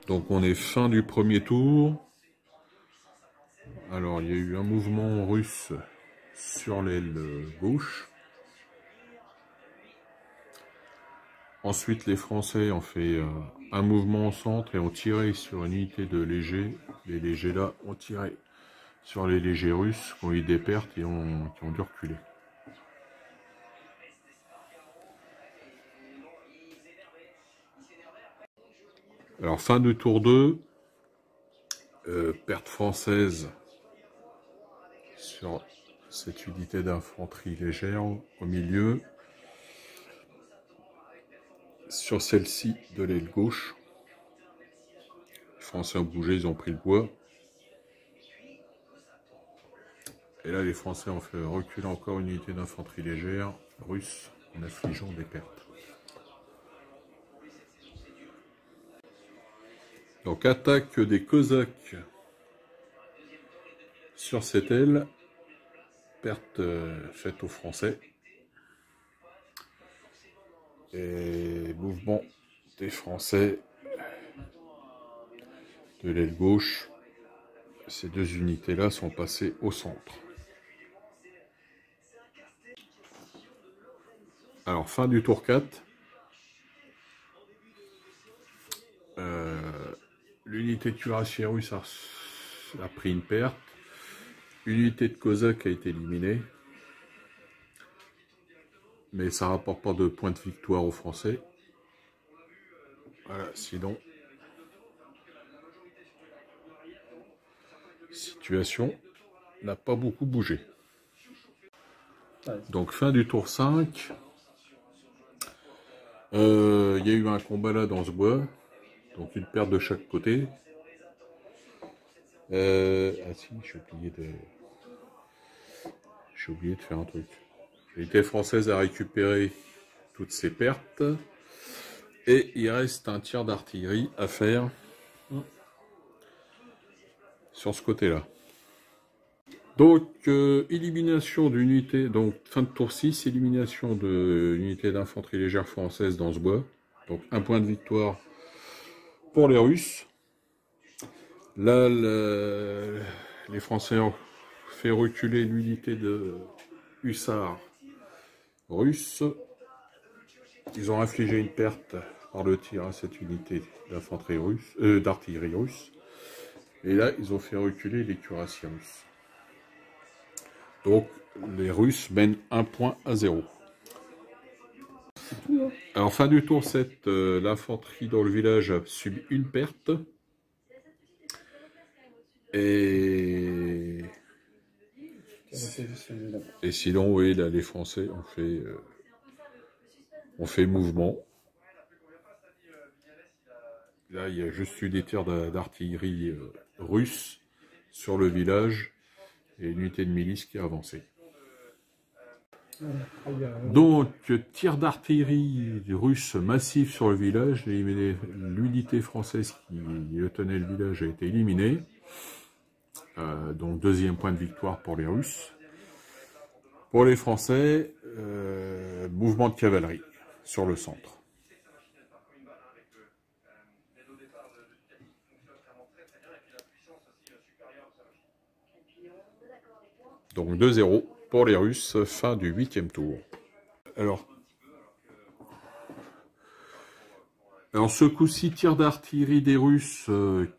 Donc on est fin du premier tour. Alors il y a eu un mouvement russe sur l'aile gauche. Ensuite les Français ont fait un mouvement au centre et ont tiré sur une unité de légers. Les légers là ont tiré sur les légers russes qui ont eu des pertes et qui ont dû reculer. Alors fin du tour 2, perte française sur cette unité d'infanterie légère au milieu. Sur celle-ci de l'aile gauche, les Français ont bougé, ils ont pris le bois. Et là, les Français ont fait reculer encore une unité d'infanterie légère russe en affligeant des pertes. Donc, attaque des Cosaques sur cette aile. Perte faite aux Français. Et mouvement des Français de l'aile gauche. Ces deux unités-là sont passées au centre. Alors, fin du tour 4. L'unité de cuirassiers russe a pris une perte. L'unité de Cosaque a été éliminée. Mais ça ne rapporte pas de points de victoire aux Français. Voilà, sinon, la situation n'a pas beaucoup bougé. Donc fin du tour 5. Il y a eu un combat là dans ce bois. Donc une perte de chaque côté. Ah si, j'ai oublié de faire un truc. L'unité française a récupéré toutes ses pertes. Et il reste un tir d'artillerie à faire sur ce côté-là. Donc, élimination d'unité, donc fin de tour 6, élimination de l'unité d'infanterie légère française dans ce bois. Donc, un point de victoire pour les Russes. Là, les Français ont fait reculer l'unité de hussards russes. Ils ont infligé une perte par le tir à cette unité d'infanterie russe, d'artillerie russe. Et là, ils ont fait reculer les cuirassiers russes. Donc, les Russes mènent 1-0. Alors, fin du tour 7, l'infanterie dans le village a subi une perte. Et sinon, oui, là, les Français ont fait mouvement. Là, il y a juste eu des tirs d'artillerie russe sur le village et une unité de milice qui a avancé. Donc, tir d'artillerie russe massif sur le village. L'unité française qui tenait le village a été éliminée. Donc, deuxième point de victoire pour les Russes. Pour les Français, mouvement de cavalerie sur le centre. Donc 2-0 pour les Russes, fin du 8e tour. Alors ce coup-ci, tir d'artillerie des Russes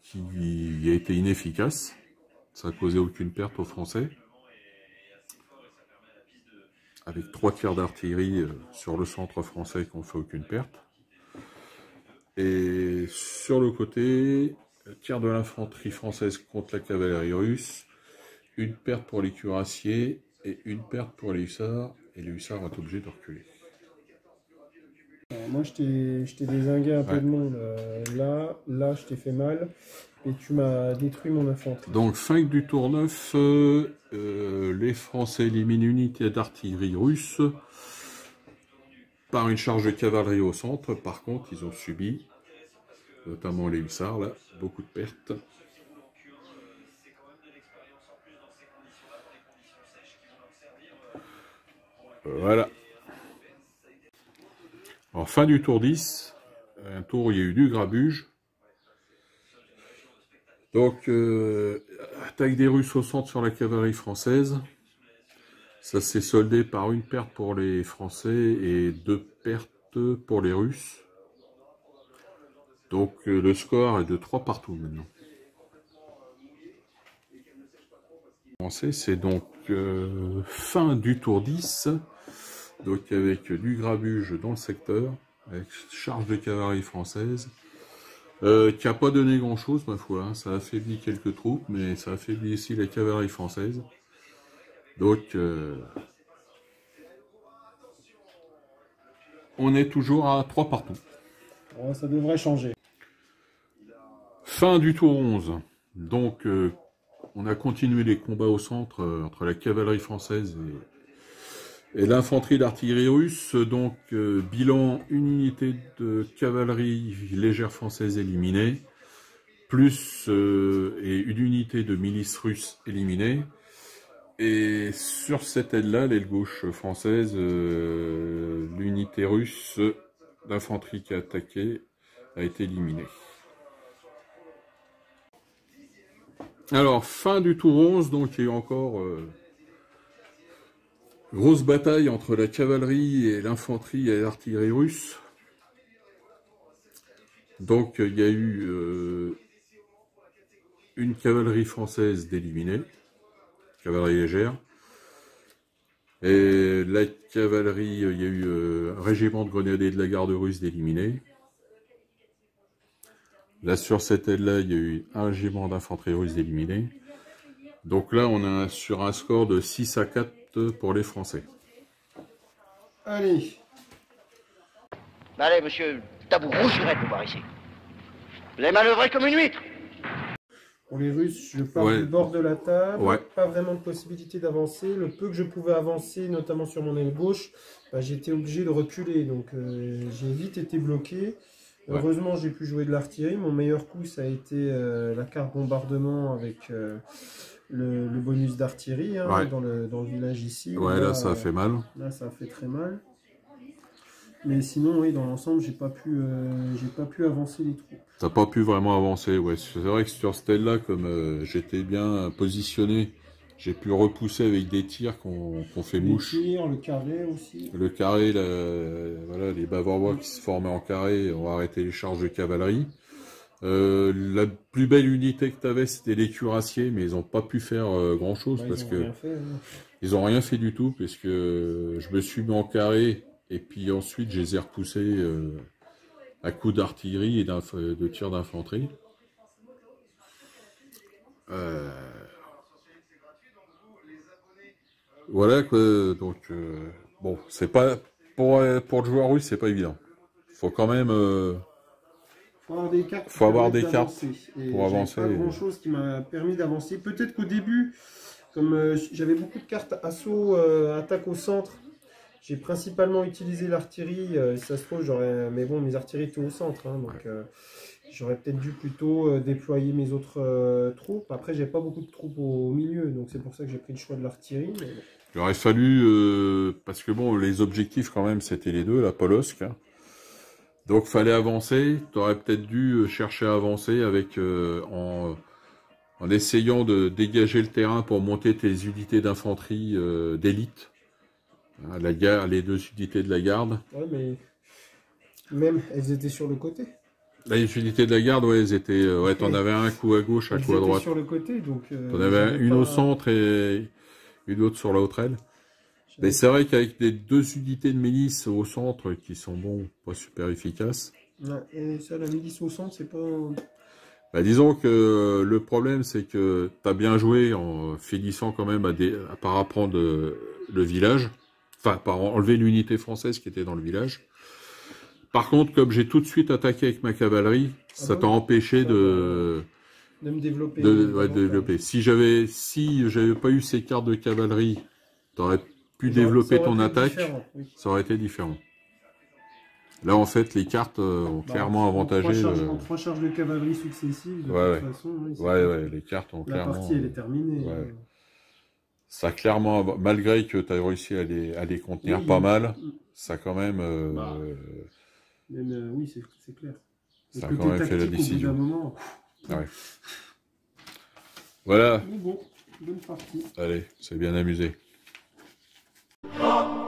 qui a été inefficace. Ça n'a causé aucune perte aux Français. Avec 3 tirs d'artillerie sur le centre français qui n'ont fait aucune perte. Et sur le côté, tir de l'infanterie française contre la cavalerie russe. Une perte pour les cuirassiers et une perte pour les hussards. Et les hussards ont été obligés de reculer. Alors moi, je t'ai dézingué un peu de monde. Là, je t'ai fait mal. Et tu m'as détruit mon infanterie. Donc, fin du tour 9, les Français éliminent une unité d'artillerie russe par une charge de cavalerie au centre. Par contre, ils ont subi, notamment les hussards, là, beaucoup de pertes. Voilà. Alors, fin du tour 10, un tour où il y a eu du grabuge. Donc, attaque des Russes au centre sur la cavalerie française. Ça s'est soldé par une perte pour les Français et 2 pertes pour les Russes. Donc, le score est de 3 partout maintenant. C'est donc fin du tour 10, donc avec du grabuge dans le secteur, avec charge de cavalerie française, qui n'a pas donné grand chose ma foi, hein. Ça a affaibli quelques troupes, mais ça a affaibli aussi la cavalerie française. Donc on est toujours à 3 partout. Ouais, ça devrait changer. Fin du tour 11, donc on a continué les combats au centre entre la cavalerie française et l'infanterie d'artillerie russe. Donc, bilan, une unité de cavalerie légère française éliminée, plus et une unité de milice russe éliminée. Et sur cette aile-là, l'aile gauche française, l'unité russe d'infanterie qui a attaqué a été éliminée. Alors, fin du tour 11, donc il y a eu encore grosse bataille entre la cavalerie et l'infanterie et l'artillerie russe. Donc il y a eu une cavalerie française d'éliminée, cavalerie légère. Et la cavalerie, il y a eu un régiment de grenadiers de la garde russe d'éliminés. Là, sur cette aile-là, il y a eu un régiment d'infanterie russe d'éliminés. Donc là, on est sur un score de 6 à 4 pour les Français. Allez. Allez, monsieur, tabou, rougirait de vous voir ici. Vous avez manœuvré comme une huître. Pour les Russes, je pars du bord de la table, Ouais. Pas vraiment de possibilité d'avancer. Le peu que je pouvais avancer, notamment sur mon aile gauche, bah, j'étais obligé de reculer, donc j'ai vite été bloqué. Heureusement, j'ai pu jouer de l'artillerie. Mon meilleur coup, ça a été la carte bombardement avec le bonus d'artillerie hein, dans le village ici. Ouais, là, ça a fait mal. Là, ça a fait très mal. Mais sinon, oui, dans l'ensemble, j'ai pas pu avancer les troupes. T'as pas pu vraiment avancer, ouais. C'est vrai que sur cette aile-là, comme j'étais bien positionné, j'ai pu repousser avec des tirs qu'on fait mouche. Les tirs, le carré aussi. Le carré, voilà, les Bavarois qui se formaient en carré ont arrêté les charges de cavalerie. La plus belle unité que tu avais, c'était les cuirassiers, mais ils n'ont pas pu faire grand-chose parce que ils n'ont rien fait du tout, parce que je me suis mis en carré et puis ensuite je les ai repoussés à coups d'artillerie et de tirs d'infanterie. Voilà quoi, donc bon, c'est pas pour le joueur russe, c'est pas évident. Faut quand même faut avoir des cartes pour avancer. Pas grand chose qui m'a permis d'avancer. Peut-être qu'au début, comme j'avais beaucoup de cartes assaut, attaque au centre, j'ai principalement utilisé l'artillerie. Ça se trouve, mais bon, mes artilleries étaient au centre, hein, donc j'aurais peut-être dû plutôt déployer mes autres troupes. Après, j'ai pas beaucoup de troupes au milieu, donc c'est pour ça que j'ai pris le choix de l'artillerie. Mais... Il aurait fallu, parce que bon, les objectifs quand même, c'était les deux, la Polotsk. Hein. Donc, fallait avancer. Tu aurais peut-être dû chercher à avancer avec en essayant de dégager le terrain pour monter tes unités d'infanterie d'élite. Hein, les 2 unités de la garde. Ouais, mais même, elles étaient sur le côté. Les unités de la garde, ouais, elles étaient. Ouais, t'en avais un coup à gauche, un coup à droite. Sur le côté, donc. T'en avais une au centre et une autre sur la autre aile. Mais c'est vrai qu'avec les 2 unités de milice au centre qui sont pas super efficaces. Ouais, et ça, la milice au centre, c'est pas. Bah, disons que le problème, c'est que t'as bien joué en finissant quand même par apprendre le village. Enfin, par enlever l'unité française qui était dans le village. Par contre, comme j'ai tout de suite attaqué avec ma cavalerie, ça t'a empêché de me développer. Développer. Si j'avais pas eu ces cartes de cavalerie, t'aurais pu développer ton attaque, ça aurait été différent. Là, en fait, les cartes ont clairement avantagé. En 3 charges de cavalerie successives, de toute façon. Ouais, les cartes ont clairement. La partie, elle est terminée. Ouais. Ça a clairement, malgré que tu as réussi à les contenir pas mal, ça a quand même. Oui, c'est clair. Ça a quand même fait la décision. Moment... Ouais. Voilà. Mais bon, bonne partie. Allez, c'est bien amusé. Oh